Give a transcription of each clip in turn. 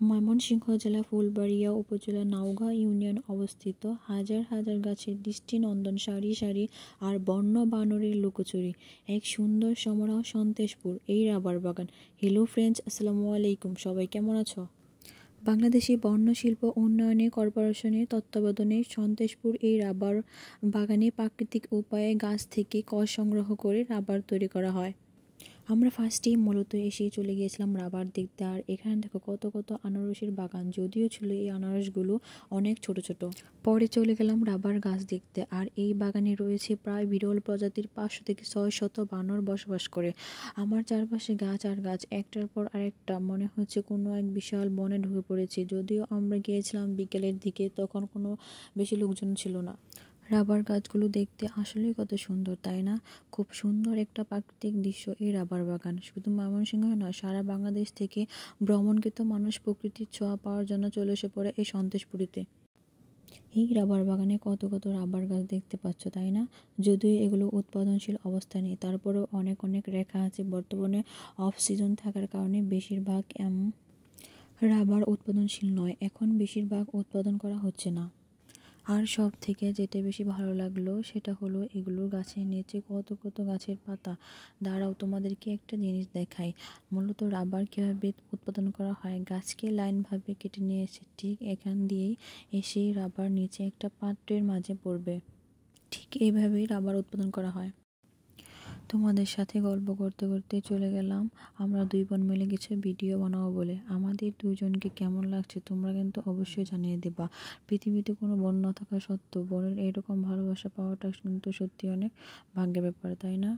ময়মনসিংহ জেলা ফুলবাড়িয়া উপজেলা নাওগাঁ ইউনিয়ন অবস্থিত হাজার হাজার গাছের দৃষ্টিনন্দন সারি সারি আর বন্য বানরের লুকোচুরি এক সুন্দর সমরা সন্তেশপুর এই রাবার বাগান। হ্যালো ফ্রেন্ডস, আসসালামু আলাইকুম। সবাই কেমন আছো? বাংলাদেশি বন্য শিল্প উন্নয়নে কর্পোরেশনের তত্ত্বাবধানে সন্তেশপুর এই রাবার বাগানে প্রাকৃতিক উপায়ে গাছ থেকে কষ সংগ্রহ করে রাবার তৈরি করা হয়। আমরা ফার্স্টেই মূলত এসে চলে গিয়েছিলাম রাবার দেখতে। আর এখানে দেখো কত কত আনারসের বাগান, যদিও ছিল এই আনারসগুলো অনেক ছোট ছোট। পরে চলে গেলাম রাবার গাছ দেখতে। আর এই বাগানে রয়েছে প্রায় বিরল প্রজাতির 500 থেকে 600 বানর বসবাস করে। আমার চারপাশে গাছ আর গাছ, একটার পর আরেকটা, মনে হচ্ছে কোনো এক বিশাল বনে ঢুকে পড়েছি। যদিও আমরা গিয়েছিলাম বিকেলের দিকে, তখন কোনো বেশি লোকজন ছিল না। রাবার গাছগুলো দেখতে আসলেই কত সুন্দর, তাই না? খুব সুন্দর একটা প্রাকৃতিক দৃশ্য এই রাবার বাগান। শুধু ময়মনসিংহ নয়, সারা বাংলাদেশ থেকে ভ্রমণকৃত মানুষ প্রকৃতির ছোঁয়া পাওয়ার জন্য চলে এসে পড়ে এই সন্তেশপুরীতে। এই রাবার বাগানে কত কত রাবার গাছ দেখতে পাচ্ছ, তাই না? যদিও এগুলো উৎপাদনশীল অবস্থায় নেই, তারপরেও অনেক অনেক রেখা আছে। বর্তমানে অফ সিজন থাকার কারণে বেশিরভাগ রাবার উৎপাদনশীল নয়, এখন বেশিরভাগ উৎপাদন করা হচ্ছে না। আর সব থেকে যেটা বেশি ভালো লাগলো সেটা হলো এগুলোর গাছের নিচে কত কত গাছের পাতা। দাঁড়াও, তোমাদেরকে একটা জিনিস দেখাই। মূলত রাবার কীভাবে উৎপাদন করা হয়, গাছকে লাইনভাবে কেটে নিয়ে এসে ঠিক এখান দিয়েই এসে রাবার নিচে একটা পাত্রের মাঝে পড়বে। ঠিক এইভাবেই রাবার উৎপাদন করা হয়। তোমাদের সাথে গল্প করতে করতে চলে গেলাম আমরা দুই বোন মিলে কিছু ভিডিও বানাবো বলে। আমাদের দুজনকে কেমন লাগছে তোমরা কিন্তু অবশ্যই জানিয়ে দেবা। পৃথিবীতে কোনো বোন না থাকা সত্ত্বেও বোনের এরকম ভালোবাসা পাওয়াটা কিন্তু সত্যি অনেক ভাগ্যের ব্যাপার, তাই না?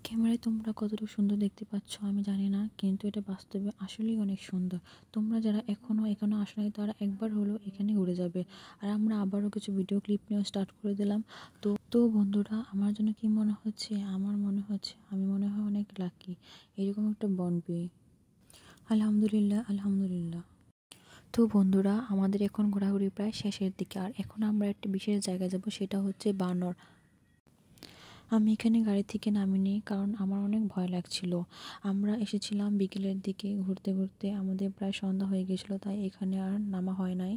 ক্যামেরায় তোমরা কতটুকু সুন্দর দেখতে পাচ্ছ আমি জানি না, কিন্তু এটা বাস্তবে আসলেই অনেক সুন্দর। তোমরা যারা এখনও আসো নাই তারা একবার হলো এখানে ঘুরে যাবে। আর আমরা আবারও কিছু ভিডিও ক্লিপ নিয়ে স্টার্ট করে দিলাম। তো বন্ধুরা, আমার জন্য কি মনে হচ্ছে? আমার মনে হচ্ছে আমি মনে হয় অনেক লাকি এরকম একটা বোন পেয়ে। আলহামদুলিল্লাহ, আলহামদুলিল্লাহ। তো বন্ধুরা, আমাদের এখন ঘোরাঘুরি প্রায় শেষের দিকে। আর এখন আমরা একটা বিশেষ জায়গায় যাব, সেটা হচ্ছে বানর। আমি এখানে গাড়ি থেকে নামিনি, কারণ আমার অনেক ভয় লাগছিল। আমরা এসেছিলাম বিকেলের দিকে, ঘুরতে ঘুরতে আমাদের প্রায় সন্ধ্যা হয়ে গেছিলো, তাই এখানে আর নামা হয় নাই।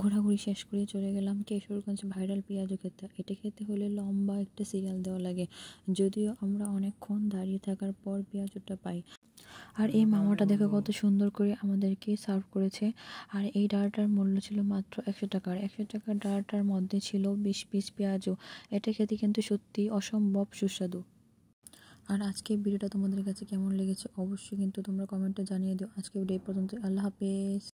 ঘোরাঘুরি শেষ করে চলে গেলাম কিশোরগঞ্জ ভাইরাল পেঁয়াজু খেতে। এটা খেতে হলে লম্বা একটা সিরিয়াল দেওয়া লাগে, যদিও আমরা অনেকক্ষণ দাঁড়িয়ে থাকার পর পেঁয়াজুটা পাই। আর এই মামাটা দেখো কত সুন্দর করে আমাদেরকে সার্ভ করেছে। আর এই ডালটার মূল্য ছিল মাত্র 100 টাকার। 100 টাকার ডালটার মধ্যে ছিল 20 পিস পেঁয়াজু। এটা খেতে কিন্তু সত্যি অসম্ভব সুস্বাদু। আর আজকের ভিডিওটা তোমাদের কাছে কেমন লেগেছে অবশ্যই কিন্তু তোমরা কমেন্টে জানিয়ে দিও। আজকে ভিডিও এই পর্যন্ত। আল্লাহ হাফেজ।